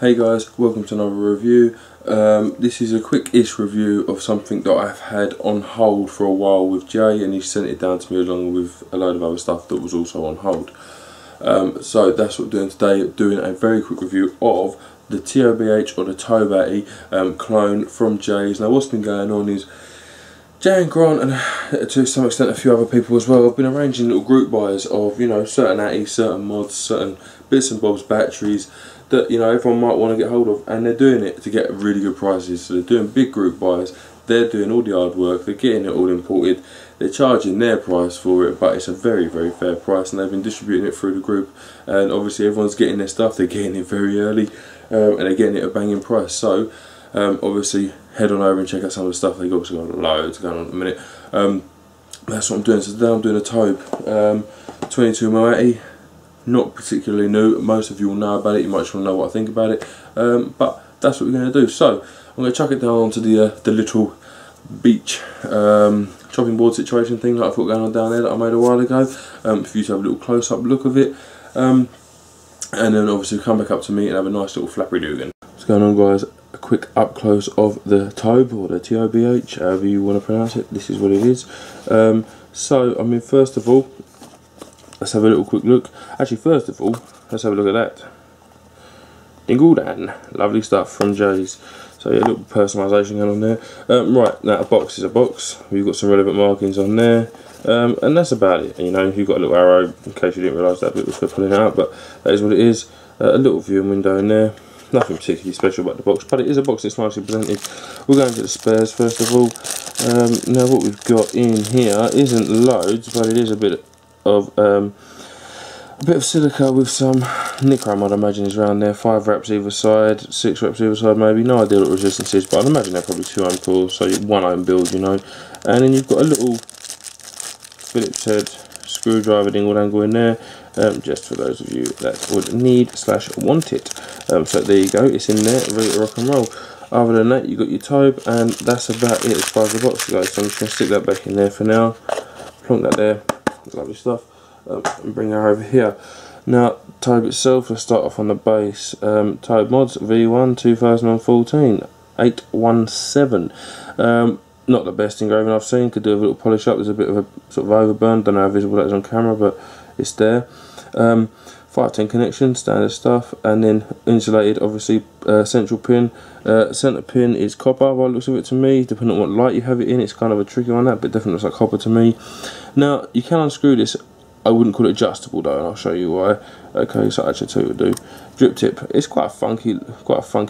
Hey guys, welcome to another review. This is a quick-ish review of something that I've had on hold for a while with Jay, and he sent it down to me along with a load of other stuff that was also on hold. So that's what we're doing today, doing a very quick review of the TOBH or the TOBH Atty clone from Jayz. Now what's been going on is Jay and Grant, and to some extent a few other people as well, have been arranging little group buys of, you know, certain Atties, certain mods, certain bits and bobs, batteries that, you know, everyone might want to get hold of, and they're doing it to get really good prices. So they're doing big group buys, they're doing all the hard work, they're getting it all imported, they're charging their price for it, but it's a very, very fair price, and they've been distributing it through the group, and obviously everyone's getting their stuff, they're getting it very early, and they're getting it at a banging price. So obviously head on over and check out some of the stuff they've got, got loads going on at the minute. That's what I'm doing. So today I'm doing a TOBH 22mm Atty. Not particularly new, most of you will know about it, you might just want to know what I think about it, but that's what we're going to do. So I'm going to chuck it down onto the little beach chopping board situation thing that I've got going on down there that I made a while ago, for you to have a little close-up look of it, and then obviously come back up to me and have a nice little flappy doogan. What's going on, guys? A quick up close of the TOBH or the TOBH, however you want to pronounce it. This is what it is. So I mean, first of all, let's have a little quick look. Actually, first of all, let's have a look at that. Dingle Dan, lovely stuff from Jayz. So yeah, a little personalisation going on there. Right, now a box is a box. We've got some relevant markings on there, and that's about it. You know, you've got a little arrow in case you didn't realise that bit was for pulling it out, but that is what it is. A little viewing window in there. Nothing particularly special about the box, but it is a box that's nicely presented. We're going to the spares first of all. Now what we've got in here isn't loads, but it is a bit of silica with some nichrome, I'd imagine is around there. 5 wraps either side, 6 wraps either side maybe. No idea what resistance is, but I'd imagine they're probably 2 ohm cores, so 1 ohm build, you know. And then you've got a little Phillips head screwdriver dingle dangle in there, just for those of you that would need / want it. So there you go, it's in there, ready to rock and roll. Other than that, you've got your TOBH, and that's about it as far as the box goes. So I'm just going to stick that back in there for now, plonk that there, lovely stuff, and bring her over here. Now, TOBH itself, let's start off on the base. TOBH mods V1 2014 817. Not the best engraving I've seen, could do a little polish up. There's a bit of a sort of overburn, don't know how visible that is on camera, but it's there. 510 connection, standard stuff, and then insulated, obviously, central pin. Centre pin is copper by the looks of it to me, depending on what light you have it in. It's kind of a tricky one, that, but definitely looks like copper to me. Now, you can unscrew this. I wouldn't call it adjustable though, and I'll show you why. Okay, so actually, I'll tell you what to do. Drip tip. It's quite a funky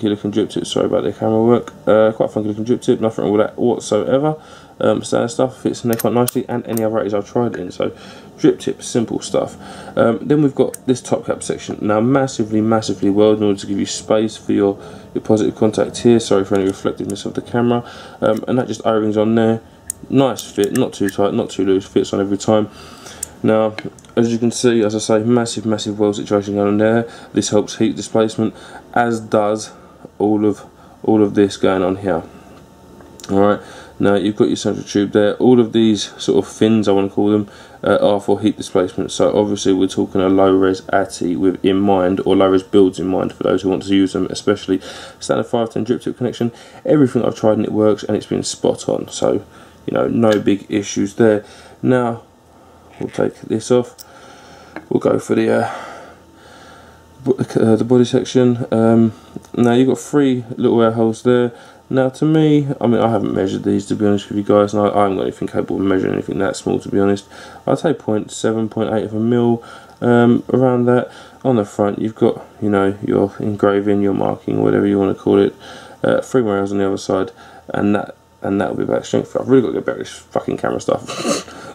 looking drip tip. Sorry about the camera work. Quite a funky looking drip tip. Nothing wrong with that whatsoever. Standard stuff, fits in there quite nicely, and any other Atties I've tried it in. So drip tip, simple stuff. Then we've got this top cap section. Now massively welded in order to give you space for your positive contact here. Sorry for any reflectiveness of the camera. And that just O-rings on there. Nice fit, not too tight, not too loose. Fits on every time. Now, as you can see, as I say, massive weld situation going on there. This helps heat displacement, as does all of this going on here. Alright, now you've got your central tube there. All of these sort of fins, I want to call them, are for heat displacement. So obviously we're talking a low-res Atty with in mind, or low-res builds in mind for those who want to use them, especially. Standard 510 drip tip connection. Everything I've tried and it works, and it's been spot on. So, you know, no big issues there. Now, we'll take this off. We'll go for the body section. Now you've got 3 little air holes there. Now to me, I mean, I haven't measured these to be honest with you guys, and I haven't got anything capable of measuring anything that small to be honest. I'd say 0.7, 0.8 of a mil, around that. On the front you've got, you know, your engraving, your marking, whatever you want to call it. 3 more rails on the other side, and that will be back strength. I've really got to get back to this fucking camera stuff.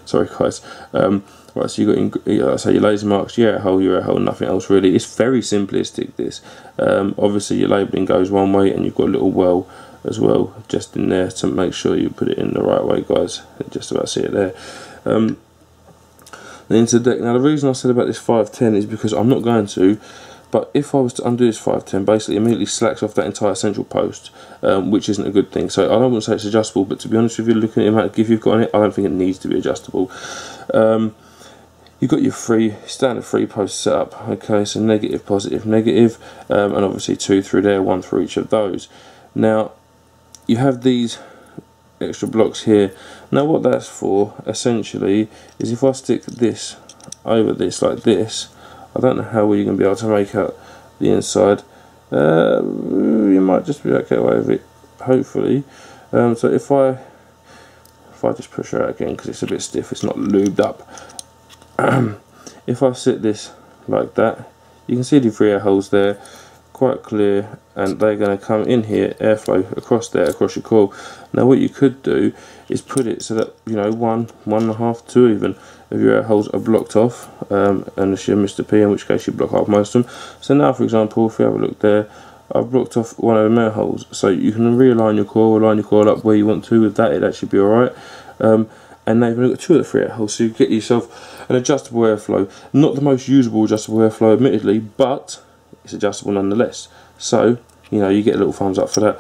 Sorry guys. Right, so you've got so your laser marks, your air hole, nothing else really. It's very simplistic this. Obviously your labelling goes one way, and you've got a little well as well just in there to make sure you put it in the right way, guys. Just about see it there. The interdeck. Now the reason I said about this 510 is because I'm not going to, but if I was to undo this 510, basically immediately slacks off that entire central post, which isn't a good thing. So I don't want to say it's adjustable, but to be honest with you, looking at the amount of give you've got on it, I don't think it needs to be adjustable. you've got your standard 3-post setup. Okay, so negative, positive, negative, and obviously 2 through there, 1 through each of those. Now you have these extra blocks here. Now what that's for essentially is if I stick this over this like this, I don't know how well you're going to be able to make out the inside. You might just be able to get away with it, hopefully. So if I just push her out again because it's a bit stiff, it's not lubed up. If I sit this like that, you can see the 3 air holes there, quite clear, and they're going to come in here, airflow across there, across your coil. Now what you could do is put it so that, you know, 1, 1.5, 2 even of your air holes are blocked off, unless you're Mr. P, in which case you block off most of them. So now, for example, if you have a look there, I've blocked off one of the air holes, so you can realign your coil, line your coil up where you want to. With that, it'd actually be alright. And now you've only got 2 of the 3 air holes, so you get yourself an adjustable airflow. Not the most usable adjustable airflow, admittedly, but it's adjustable nonetheless. So, you know, you get a little thumbs up for that.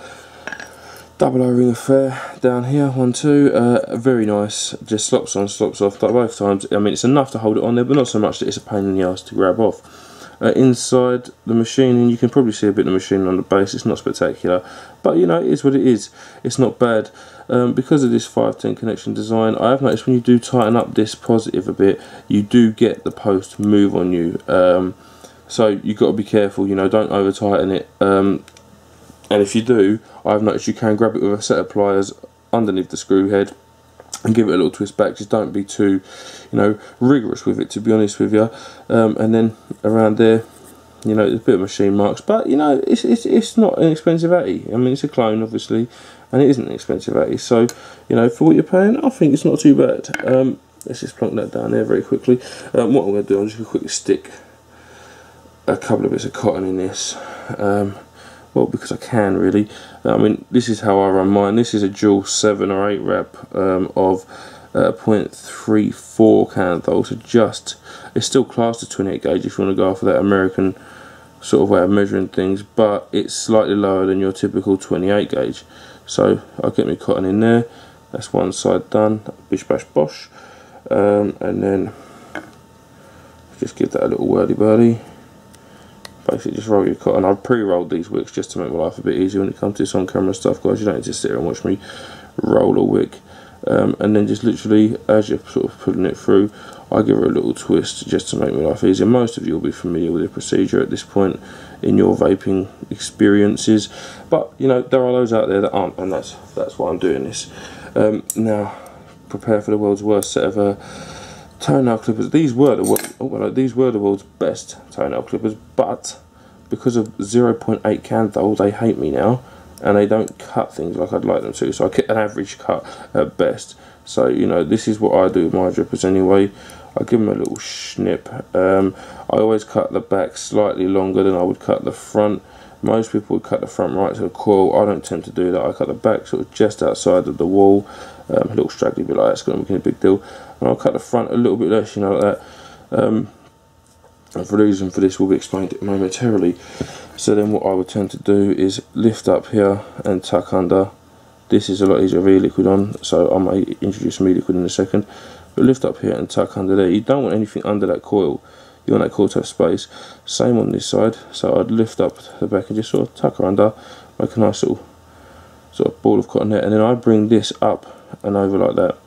Double O-ring affair down here, 1, 2, very nice, just slops on, slops off both times. I mean, it's enough to hold it on there, but not so much that it's a pain in the ass to grab off. Inside the machining, you can probably see a bit of machining on the base. It's not spectacular, but you know, it is what it is. It's not bad. Because of this 510 connection design, I have noticed when you do tighten up this positive a bit, you do get the post move on you. So you've got to be careful, you know, don't over tighten it. And if you do, I've noticed you can grab it with a set of pliers underneath the screw head and give it a little twist back. Just don't be too, you know, rigorous with it, to be honest with you. And then around there, you know, there's a bit of machine marks, but you know, it's not an expensive Atty. I mean, it's a clone, obviously, and it isn't an expensive Atty. So, you know, for what you're paying, I think it's not too bad. Let's just plonk that down there very quickly. What I'm going to do, I'm just going to quickly stick a couple of bits of cotton in this. Well, because I can, really. I mean, this is how I run mine. This is a dual 7 or 8 rep of 0.34 candle. So just, it's still classed as 28 gauge if you want to go after that American sort of way of measuring things, but it's slightly lower than your typical 28 gauge. So I'll get my cotton in there. That's one side done. Bish bash bosh. And then just give that a little whirly birdie. Basically just roll your cotton. I've pre-rolled these wicks just to make my life a bit easier when it comes to this on camera stuff, guys. You don't need to sit here and watch me roll a wick. And then just literally, as you're sort of putting it through, I give her a little twist just to make my life easier. Most of you will be familiar with the procedure at this point in your vaping experiences, but you know, there are those out there that aren't, and that's why I'm doing this. Now, prepare for the world's worst set of toenail clippers. These were the world's best toenail clippers, but because of 0.8 candle, they hate me now, and they don't cut things like I'd like them to. So I get an average cut at best. So you know, this is what I do with my drippers anyway. I give them a little snip. I always cut the back slightly longer than I would cut the front. Most people would cut the front right to the coil. I don't tend to do that. I cut the back sort of just outside of the wall, a little straggly bit like that. It's going to make a big deal. And I'll cut the front a little bit less, you know, like that. And for the reason for this will be explained momentarily. So then what I would tend to do is lift up here and tuck under. This is a lot easier with e-liquid on, so I may introduce some e-liquid in a second. But lift up here and tuck under there. You don't want anything under that coil. You want that coil to have space. Same on this side. So I'd lift up the back and just sort of tuck her under, make a nice little sort of ball of cotton there, and then I bring this up and over like that.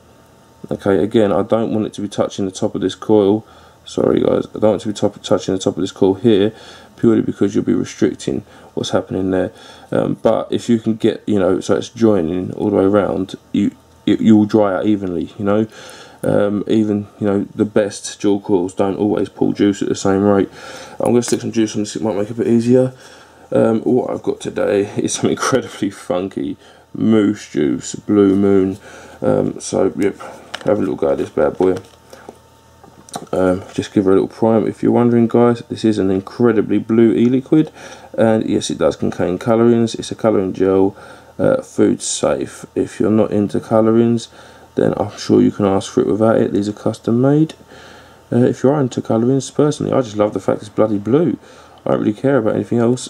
Okay, again, I don't want it to be touching the top of this coil. Sorry guys, I don't want it to be touching the top of this coil here, purely because you'll be restricting what's happening there. But if you can get, you know, so it's joining all the way around, you will dry out evenly, you know. Even, you know, the best dual coils don't always pull juice at the same rate. I'm going to stick some juice on this, it might make it a bit easier. What I've got today is some incredibly funky moose juice, Blue Moon. So yep, have a little go at this bad boy. Just give her a little prime. If you're wondering, guys, this is an incredibly blue e-liquid, and yes, it does contain colorings. It's a coloring gel, food safe. If you're not into colorings, then I'm sure you can ask for it without it. These are custom made. If you are into colorings, personally, I just love the fact it's bloody blue. I don't really care about anything else.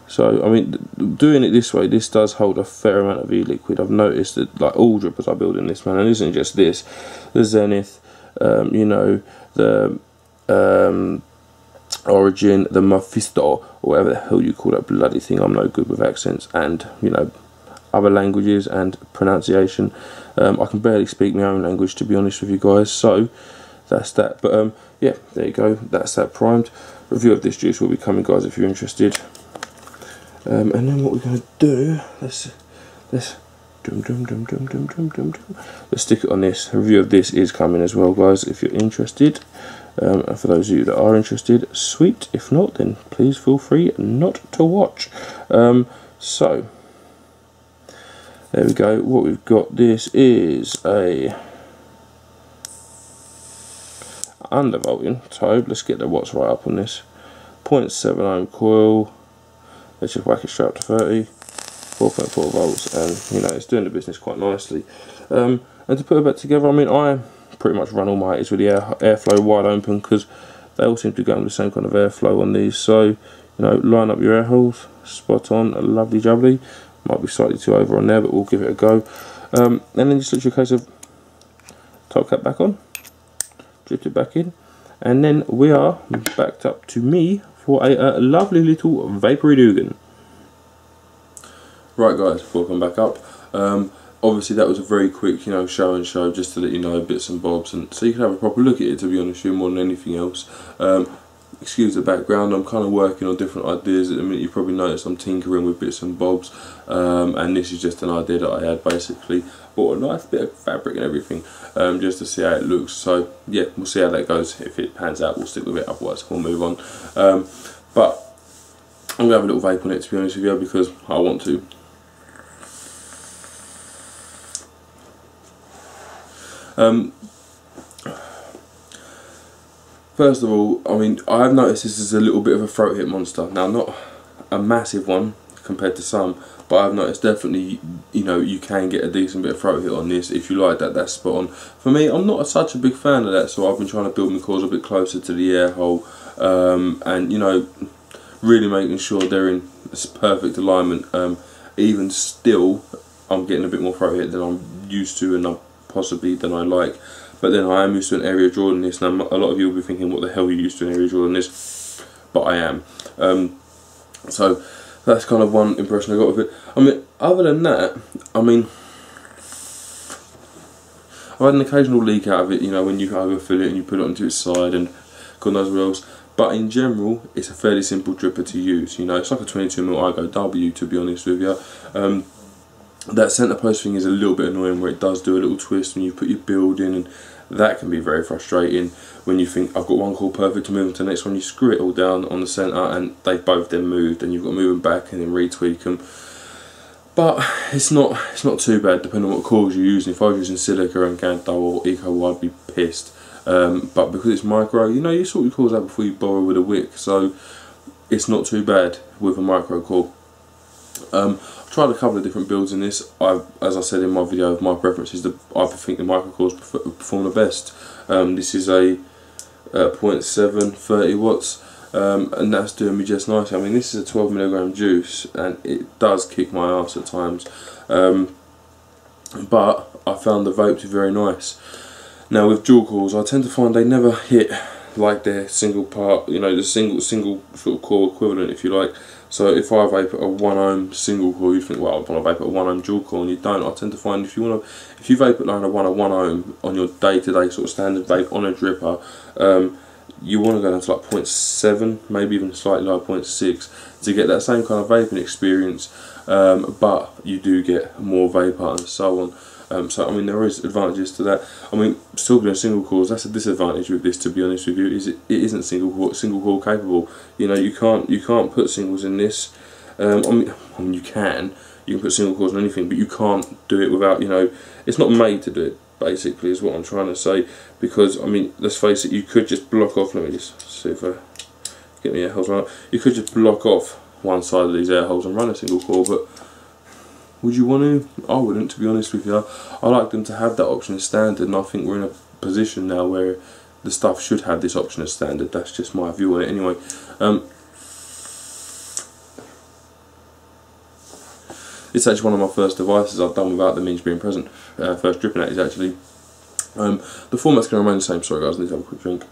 So I mean, doing it this way, this does hold a fair amount of e-liquid. I've noticed that like all drippers I build in this, man, and it isn't just this. The Zenith, you know, the Origin, the Mephisto, or whatever the hell you call that bloody thing. I'm no good with accents and, you know, other languages and pronunciation. I can barely speak my own language, to be honest with you guys, so that's that. But yeah, there you go, that's that primed. Review of this juice will be coming, guys, if you're interested. And then what we're going to do, let's stick it on this. A review of this is coming as well, guys, if you're interested. And for those of you that are interested, sweet. If not, then please feel free not to watch. So there we go. What we've got, this is a undervolting Tobe. Let's get the watts right up on this. 0.7 ohm coil. Let's just whack it straight up to 30. 4.4 volts, and you know, it's doing the business quite nicely. And to put it back together, I mean, I pretty much run all my Atties with the airflow wide open, because they all seem to go on the same kind of airflow on these. So, you know, line up your air holes, spot on, a lovely jubbly. Might be slightly too over on there, but we'll give it a go. And then just literally a case of top cap back on, drip it back in, and then we are backed up to me for a lovely little vapory Dugan. Right, guys, welcome back up. Obviously that was a very quick, you know, show and show, just to let you know bits and bobs, and so you can have a proper look at it, to be honest with you, more than anything else. Excuse the background, I'm kind of working on different ideas at the minute. You probably noticed I'm tinkering with bits and bobs, and this is just an idea that I had. Basically bought a nice bit of fabric and everything, just to see how it looks. So yeah, we'll see how that goes. If it pans out, we'll stick with it, otherwise we'll move on. But I'm going to have a little vape on it, to be honest with you, because I want to. First of all, I mean, I have noticed this is a little bit of a throat hit monster. Now, not a massive one compared to some, but I've noticed definitely, you know, you can get a decent bit of throat hit on this. If you like that, that's spot on. For me, I'm not such a big fan of that, so I've been trying to build my coils a bit closer to the air hole, and, you know, really making sure they're in perfect alignment. Even still, I'm getting a bit more throat hit than I'm used to, and possibly than I like. But then I am used to an area drawer in this, and a lot of you will be thinking, what the hell are you used to an area drawer in this? But I am. So that's kind of one impression I got of it. I mean, other than that, I mean, I've had an occasional leak out of it, you know, when you overfill it and you put it onto its side and God knows what else. But in general, it's a fairly simple dripper to use. You know, it's like a 22mm IGO W, to be honest with you. That centre post thing is a little bit annoying, where it does do a little twist when you put your build in, and that can be very frustrating when you think, I've got one coil perfect to move on to the next one. You screw it all down on the centre and they've both then moved, and you've got to move them back and then retweak them. But it's not too bad, depending on what coils you're using. If I was using silica and Ganto or Eco, I'd be pissed. But because it's micro, you know, you sort your coils out before you bother with a wick, so it's not too bad with a micro coil. I've tried a couple of different builds in this. As I said in my video of my preferences, I think the micro coils perform the best. This is a 0.7 30 watts, and that's doing me just nice. I mean, this is a 12mg juice, and it does kick my ass at times, but I found the vape to be very nice. Now with dual coils, I tend to find they never hit like their single part, you know, the single sort of coil equivalent, if you like. So if I vape at a 1 ohm single coil, you think, well, I want to vape at a 1 ohm dual coil, and you don't. I tend to find if you vape at like a 1 ohm on your day-to-day sort of standard vape on a dripper, you want to go down to like 0.7, maybe even slightly lower, 0.6, to get that same kind of vaping experience, but you do get more vapour and so on. So I mean, there is advantages to that. I mean, still doing single coils, that's a disadvantage with this, to be honest with you, is it isn't single coil capable. You know, you can't put singles in this. I mean you can put single coils on anything, but you can't do it without, you know, it's not made to do it, basically, is what I'm trying to say. Because I mean, let's face it, you could just block off. Let me just see if I get my air holes right. You could just block off one side of these air holes and run a single coil, but would you want to? I wouldn't, to be honest with you. I like them to have that option as standard, and I think we're in a position now where the stuff should have this option as standard. That's just my view on it anyway. It's actually one of my first devices I've done without the means being present. First dripping Atties actually. The format's going to remain the same. Sorry guys, I need to have a quick drink.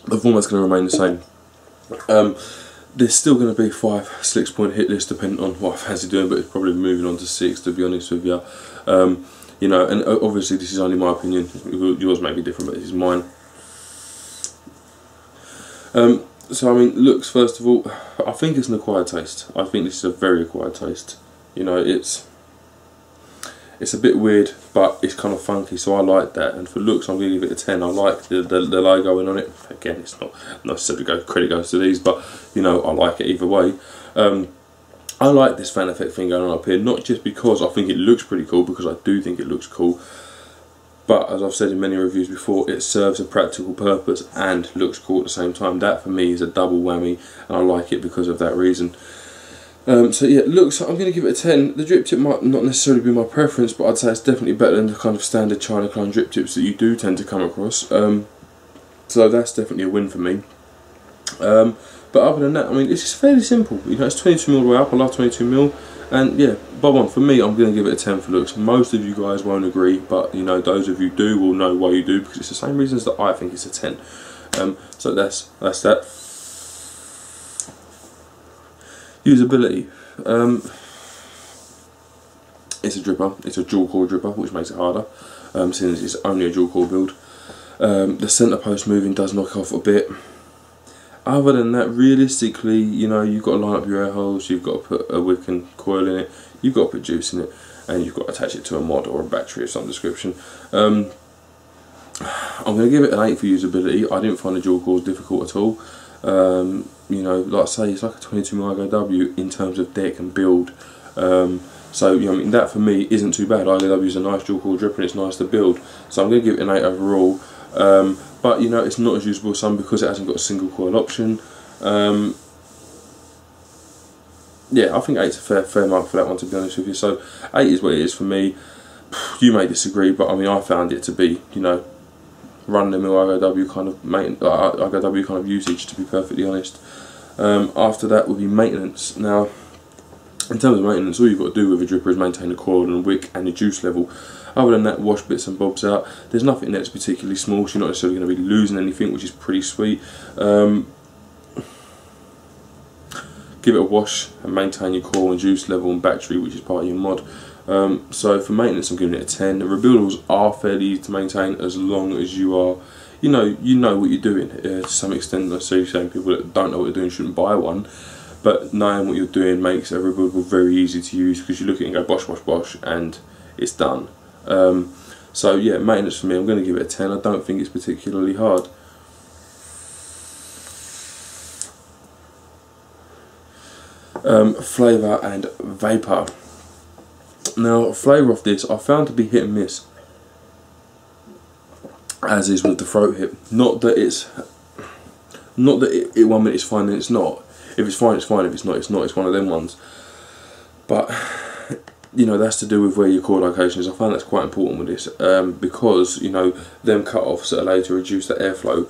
The format's going to remain the same. There's still going to be 5 6-point hit lists depending on what I fancy doing, but it's probably moving on to 6 to be honest with you. You know, and obviously this is only my opinion. Yours may be different, but this is mine. So I mean, looks, first of all, I think it's an acquired taste. I think this is a very acquired taste. You know, it's a bit weird, but it's kind of funky, so I like that. And for looks, I'm going to give it a 10. I like the logo in on it. Again, it's not necessarily credit goes to these, but you know, I like it either way. I like this fan effect thing going on up here, not just because I think it looks pretty cool, because I do think it looks cool, but as I've said in many reviews before, it serves a practical purpose and looks cool at the same time. That for me is a double whammy, and I like it because of that reason. So yeah, looks, I'm going to give it a 10. The drip tip might not necessarily be my preference, but I'd say it's definitely better than the kind of standard China clone drip tips that you do tend to come across. So that's definitely a win for me. But other than that, I mean, it's just fairly simple. You know, it's 22mm all the way up. I love 22mm, and yeah, bob on. For me, I'm going to give it a 10 for looks. Most of you guys won't agree, but you know, those of you do will know why you do, because it's the same reasons that I think it's a 10. So that's that. Usability. It's a dripper. It's a dual core dripper, which makes it harder, since it's only a dual core build. The centre post moving does knock off a bit. Other than that, realistically, you know, you've got to line up your air holes, you've got to put a wick and coil in it, you've got to put juice in it, and you've got to attach it to a mod or a battery of some description. I'm going to give it an 8 for usability. I didn't find the dual cores difficult at all. You know, like I say, it's like a 22mm IGW in terms of deck and build. So, you know, I mean, that for me isn't too bad. IGW is a nice dual core dripper and it's nice to build. So I'm going to give it an 8 overall. But you know, it's not as usable as some because it hasn't got a single coil option. Yeah, I think 8's a fair mark for that one, to be honest with you. So 8 is what it is for me. You may disagree, but I mean, I found it to be, you know, run-of-the-mill IGW kind of usage, to be perfectly honest. After that will be maintenance. Now, in terms of maintenance, all you've got to do with a dripper is maintain the coil and wick and the juice level. Other than that, wash bits and bobs out. There's nothing that's particularly small, so you're not necessarily going to be losing anything, which is pretty sweet. Give it a wash and maintain your coil and juice level and battery, which is part of your mod. So for maintenance, I'm giving it a 10. The rebuildables are fairly easy to maintain as long as you are, you know what you're doing to some extent. I'm saying people that don't know what they're doing shouldn't buy one, but knowing what you're doing makes a rebuildable very easy to use, because you look at it and go bosh bosh bosh and it's done. So yeah, maintenance for me, I'm going to give it a 10. I don't think it's particularly hard. Flavour and vapour. Now, flavour of this I found to be hit and miss, as is with the throat hip. Not that it 1 minute is fine and it's not. If it's fine, it's fine. If it's not, it's not. It's one of them ones. But you know, that's to do with where your core location is. I find that's quite important with this, because you know, them cut-offs that allow you to reduce the airflow,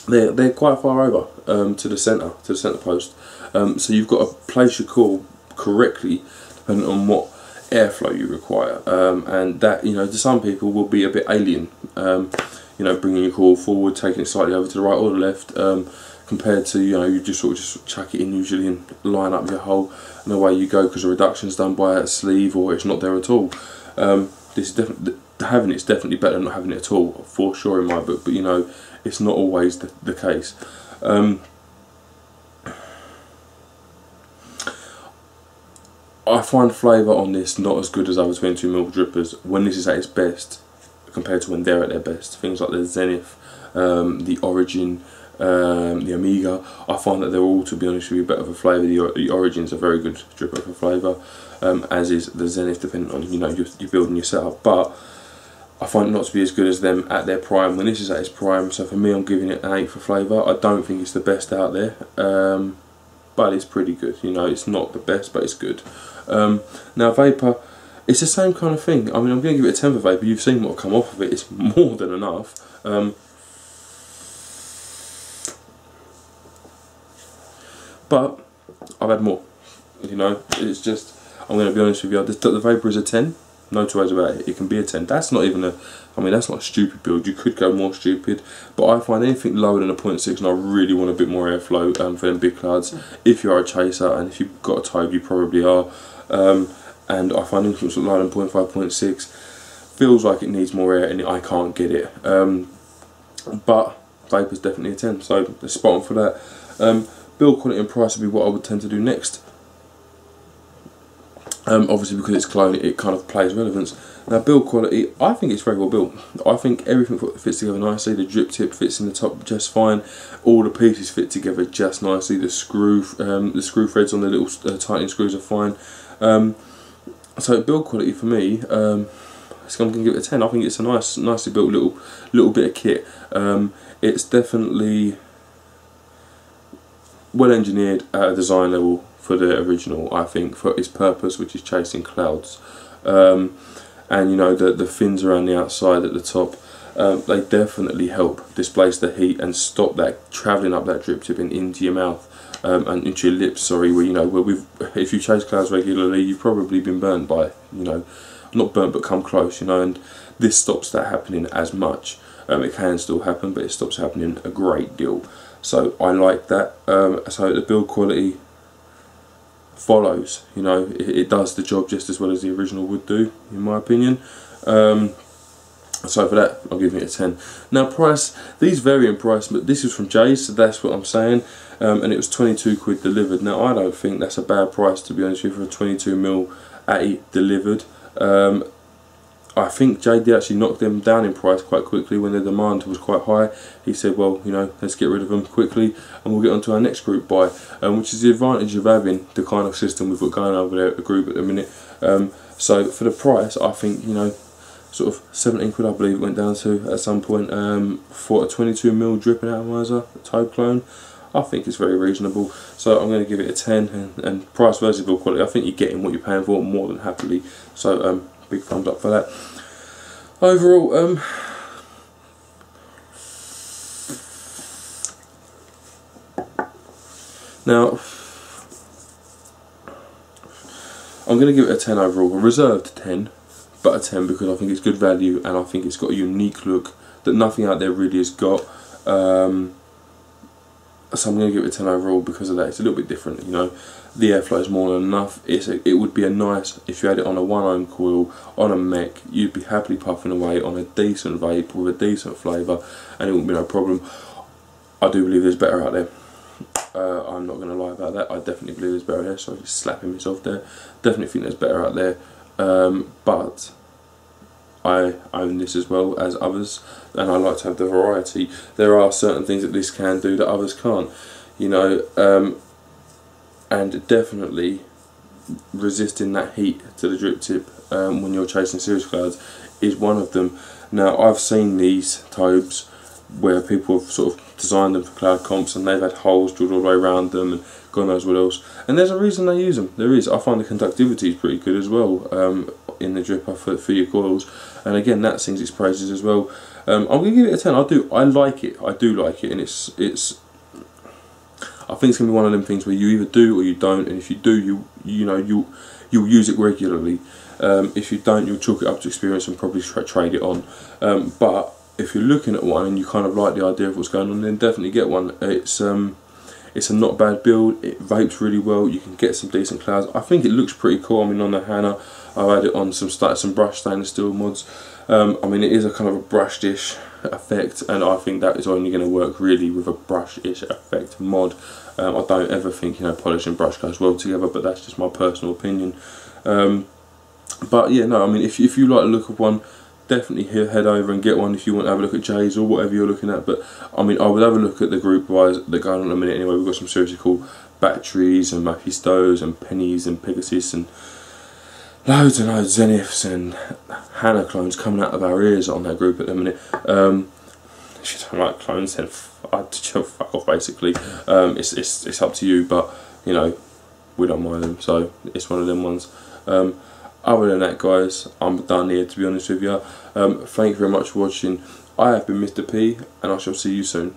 they're quite far over to the centre post. So you've got to place your core correctly depending on what airflow you require, and that, you know, to some people will be a bit alien. You know, bringing your core forward, taking it slightly over to the right or the left, compared to, you know, you just sort of just chuck it in usually and line up your hole and away you go, because the reduction's done by a sleeve or it's not there at all. This is definitely, having it's definitely better than not having it at all, for sure, in my book. But you know, it's not always the case. I find flavour on this not as good as other 22mm drippers when this is at its best compared to when they're at their best. Things like the Zenith, the Origin, the Amiga, I find that they're all, to be honest with you, better for flavour. The Origin's a very good dripper for flavour, as is the Zenith, depending on, you know, you're building your setup. But I find it not to be as good as them at their prime when this is at its prime. So for me, I'm giving it an 8 for flavour. I don't think it's the best out there, but it's pretty good. You know, it's not the best, but it's good. Now vapour, it's the same kind of thing. I mean, I'm going to give it a 10 for vapour. You've seen what will come off of it. It's more than enough. But I've had more. You know, it's just, I'm going to be honest with you, the Vapor is a 10, no two ways about it. It can be a 10. That's not even a, I mean, that's not a stupid build. You could go more stupid, but I find anything lower than a 0.6, and I really want a bit more airflow for them big clouds. If you are a chaser, and if you've got a Tobe, you probably are. And I find anything lower than 0.5, 0.6 feels like it needs more air, and I can't get it. But Vapor's definitely a 10, so it's spot on for that. Build quality and price would be what I would tend to do next. Obviously because it's clone, it kind of plays relevance. Now build quality, I think it's very well built. I think everything fits together nicely. The drip tip fits in the top just fine. All the pieces fit together just nicely. The screw threads on the little tightening screws are fine. So build quality for me, I'm going to give it a 10. I think it's a nicely built little bit of kit. It's definitely well engineered at a design level for the original, I think, for its purpose, which is chasing clouds. And you know, the fins around the outside at the top, they definitely help displace the heat and stop that travelling up that drip tip and into your mouth, and into your lips, sorry, where, you know, if you chase clouds regularly, you've probably been burnt by, you know, not burnt but come close, you know, and this stops that happening as much. It can still happen, but it stops happening a great deal. So I like that. So the build quality follows, you know, it does the job just as well as the original would do, in my opinion. So for that, I'll give it a 10. Now price, these vary in price, but this is from Jayz, so that's what I'm saying. And it was 22 quid delivered. Now I don't think that's a bad price, to be honest with you, for a 22mm Atty delivered. I think Jay did actually knock them down in price quite quickly when the demand was quite high. He said, well, you know, let's get rid of them quickly and we'll get on to our next group buy, which is the advantage of having the kind of system we've got going over there at the group at the minute. So for the price, I think, you know, sort of 17 quid I believe it went down to at some point, for a 22mm dripping atomizer, a Tobe clone. I think it's very reasonable, so I'm going to give it a 10, and price versus build quality, I think you're getting what you're paying for more than happily, so big thumbs up for that. Overall, now I'm going to give it a 10 overall, a reserved 10, but a 10 because I think it's good value and I think it's got a unique look that nothing out there really has got. So I'm going to give it a 10 overall because of that. It's a little bit different, you know. The airflow is more than enough. It would be a nice, if you had it on a 1-ohm coil, on a mech, you'd be happily puffing away on a decent vape with a decent flavour and it wouldn't be no problem. I do believe there's better out there. I'm not going to lie about that. I definitely believe there's better out there. Sorry, just slapping myself there. Definitely think there's better out there. But I own this as well as others, and I like to have the variety. There are certain things that this can do that others can't, you know, and definitely resisting that heat to the drip tip when you're chasing cirrus clouds is one of them. Now I've seen these Tobes where people have sort of designed them for cloud comps and they've had holes drilled all the way around them and God knows what else, and there's a reason they use them. There is. I find the conductivity is pretty good as well in the dripper for your coils, and again that sings its praises as well. I'm going to give it a 10. I like it. I do like it, and it's I think it's going to be one of them things where you either do or you don't, and if you do, you'll use it regularly. If you don't, you'll chalk it up to experience and probably trade it on. But if you're looking at one and you kind of like the idea of what's going on, then definitely get one. It's a not bad build. It vapes really well. You can get some decent clouds. I think it looks pretty cool. I mean, on the Hannah, I've had it on some brushed stainless steel mods. I mean, it is a kind of a brushed-ish effect, and I think that is only going to work really with a brush-ish effect mod. I don't ever think, you know, polish and brush goes well together, but that's just my personal opinion. But yeah, no, I mean, if you like the look of one, definitely head over and get one if you want to have a look at Jayz or whatever you're looking at. But I mean, I would have a look at the group buys that are going on in a minute anyway. We've got some seriously cool batteries and Mephistos and pennies and Pegasus and loads and loads of Zeniths and Hannah clones coming out of our ears on that group at the minute. If you don't like clones, then fuck off basically. It's up to you, but you know, we don't mind them, so it's one of them ones. Other than that, guys, I'm done here, to be honest with you. Thank you very much for watching. I have been Mr. P, and I shall see you soon.